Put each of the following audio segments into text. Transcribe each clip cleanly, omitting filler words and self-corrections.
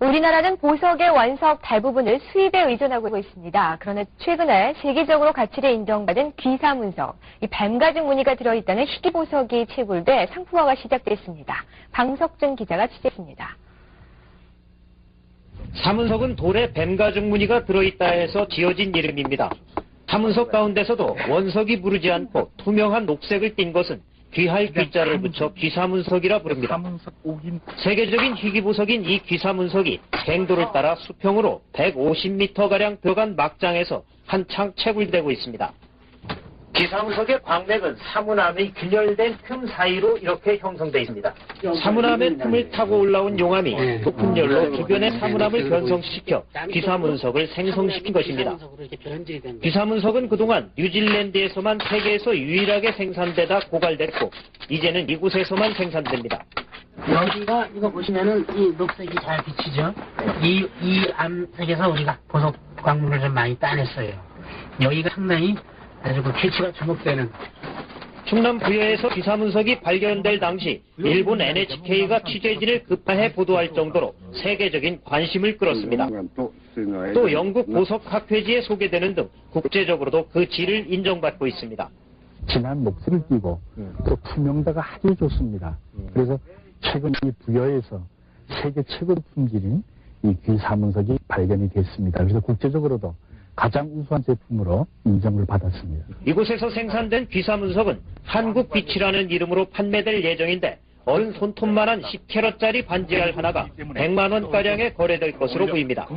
우리나라는 보석의 원석 대부분을 수입에 의존하고 있습니다. 그러나 최근에 세계적으로 가치를 인정받은 귀사문석, 이 뱀가죽 무늬가 들어있다는 희귀보석이 채굴돼 상품화가 시작됐습니다. 방석준 기자가 취재했습니다. 사문석은 돌에 뱀가죽 무늬가 들어있다 해서 지어진 이름입니다. 사문석 가운데서도 원석이 무르지 않고 투명한 녹색을 띈 것은 귀할 귀자를 붙여 귀사문석이라 부릅니다. 세계적인 희귀보석인 이 귀사문석이 갱도를 따라 수평으로 150m가량 들어간 막장에서 한창 채굴되고 있습니다. 귀사문석의 광맥은 사문암이 균열된 틈 사이로 이렇게 형성되어 있습니다. 사문암의 틈을 타고 올라온 용암이 높은 열로 주변의 사문암을 변성시켜 귀사문석을 생성시킨 것입니다. 귀사문석은 그동안 뉴질랜드에서만 세계에서 유일하게 생산되다 고갈됐고 이제는 이곳에서만 생산됩니다. 여기가 이거 보시면은 이 녹색이 잘 비치죠. 이 암색에서 우리가 보석 광물을 좀 많이 따냈어요. 여기가 상당히 아주 그 개체가 주목되는. 충남 부여에서 귀사문석이 발견될 당시 일본 NHK가 취재진을 급파해 보도할 정도로 세계적인 관심을 끌었습니다. 또 영국 보석학회지에 소개되는 등 국제적으로도 그 질을 인정받고 있습니다. 진한 녹색을 띠고 또 투명도가 아주 좋습니다. 그래서 최근 이 부여에서 세계 최고 품질인 이 귀사문석이 발견이 됐습니다. 그래서 국제적으로도 가장 우수한 제품으로 인정을 받았습니다. 이곳에서 생산된 귀사문석은 한국빛이라는 이름으로 판매될 예정인데 어른 손톱만한 10캐럿짜리 반지알 하나가 100만 원가량에 거래될 것으로 보입니다.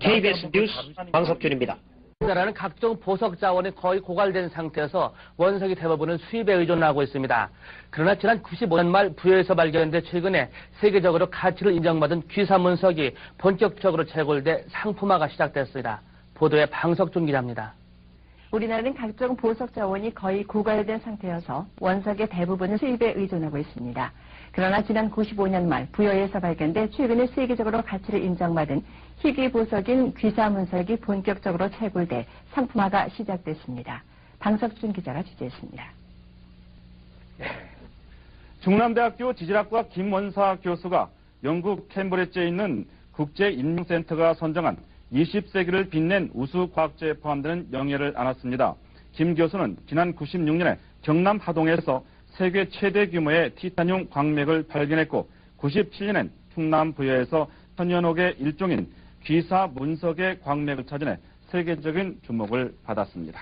KBS 뉴스 방석준입니다. 우리나라는 각종 보석 자원이 거의 고갈된 상태여서 원석이 대부분은 수입에 의존하고 있습니다. 그러나 지난 95년 말 부여에서 발견돼 최근에 세계적으로 가치를 인정받은 귀사문석이 본격적으로 채굴돼 상품화가 시작됐습니다. 보도에 방석준 기자입니다. 우리나라는 각종 보석 자원이 거의 고갈된 상태여서 원석의 대부분은 수입에 의존하고 있습니다. 그러나 지난 95년 말 부여에서 발견돼 최근에 세계적으로 가치를 인정받은 희귀 보석인 귀사문석이 본격적으로 채굴돼 상품화가 시작됐습니다. 방석준 기자가 취재했습니다. 중남대학교 지질학과 김원사 교수가 영국 캠브리지에 있는 국제인문센터가 선정한 20세기를 빛낸 우수 과학자에 포함되는 영예를 안았습니다. 김 교수는 지난 96년에 경남 하동에서 세계 최대 규모의 티타늄 광맥을 발견했고 97년엔 충남 부여에서 천연옥의 일종인 귀사 문석의 광맥을 찾아내 세계적인 주목을 받았습니다.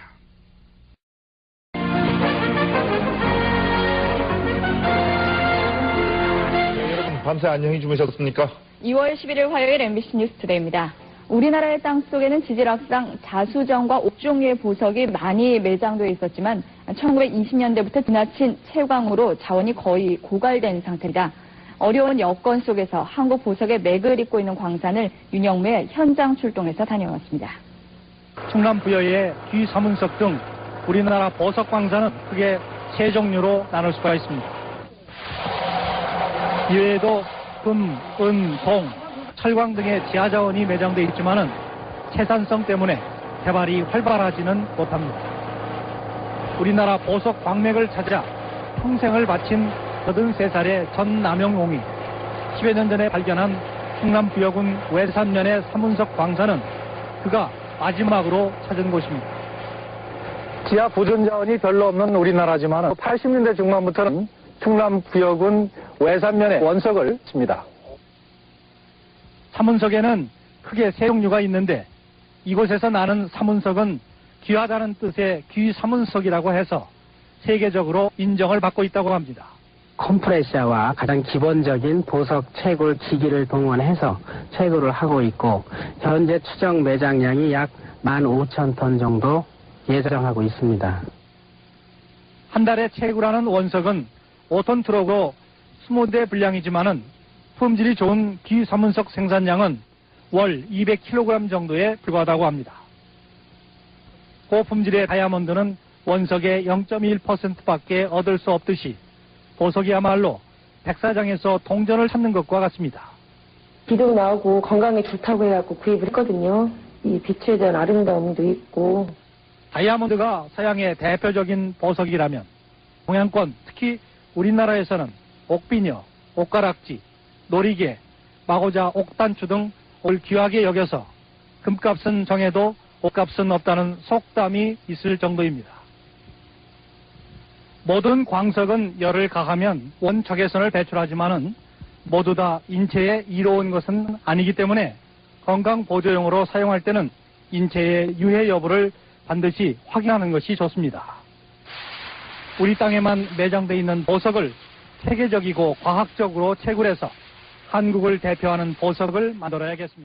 여러분 밤새 안녕히 주무셨습니까? 2월 11일 화요일 MBC 뉴스투데이입니다. 우리나라의 땅속에는 지질학상 자수정과 옥종류의 보석이 많이 매장되어 있었지만 1920년대부터 지나친 채광으로 자원이 거의 고갈된 상태입니다. 어려운 여건 속에서 한국 보석의 맥을 잇고 있는 광산을 윤영무의 현장 출동해서 다녀왔습니다. 충남 부여의 귀사문석 등 우리나라 보석 광산은 크게 세 종류로 나눌 수가 있습니다. 이외에도 금, 은, 동, 철광 등의 지하자원이 매장되어 있지만은 채산성 때문에 개발이 활발하지는 못합니다. 우리나라 보석 광맥을 찾아 평생을 바친 83살의 전남영옹이 10여 년 전에 발견한 충남 부여군 외산면의 사문석 광산은 그가 마지막으로 찾은 곳입니다. 지하 보존 자원이 별로 없는 우리나라지만 80년대 중반부터는 충남 부여군 외산면의 원석을 칩니다. 사문석에는 크게 세 종류가 있는데 이곳에서 나는 사문석은 귀하다는 뜻의 귀사문석이라고 해서 세계적으로 인정을 받고 있다고 합니다. 컴프레셔와 가장 기본적인 보석 채굴 기기를 동원해서 채굴을 하고 있고 현재 추정 매장량이 약 15,000톤 정도 예정하고 있습니다. 한 달에 채굴하는 원석은 5톤 트럭으로 20대 분량이지만은 품질이 좋은 귀사문석 생산량은 월 200kg 정도에 불과하다고 합니다. 고품질의 다이아몬드는 원석의 0.1%밖에 얻을 수 없듯이 보석이야말로 백사장에서 동전을 찾는 것과 같습니다. 비도 나오고 건강에 좋다고 해갖고 구입을 했거든요. 이 빛에 대한 아름다움도 있고. 다이아몬드가 서양의 대표적인 보석이라면 동양권, 특히 우리나라에서는 옥비녀, 옥가락지, 놀이개, 마고자, 옥단추 등 올 귀하게 여겨서 금값은 정해도 옥값은 없다는 속담이 있을 정도입니다. 모든 광석은 열을 가하면 원적외선을 배출하지만은 모두 다 인체에 이로운 것은 아니기 때문에 건강 보조용으로 사용할 때는 인체의 유해 여부를 반드시 확인하는 것이 좋습니다. 우리 땅에만 매장되어 있는 보석을 세계적이고 과학적으로 채굴해서 한국을 대표하는 보석을 만들어야겠습니다.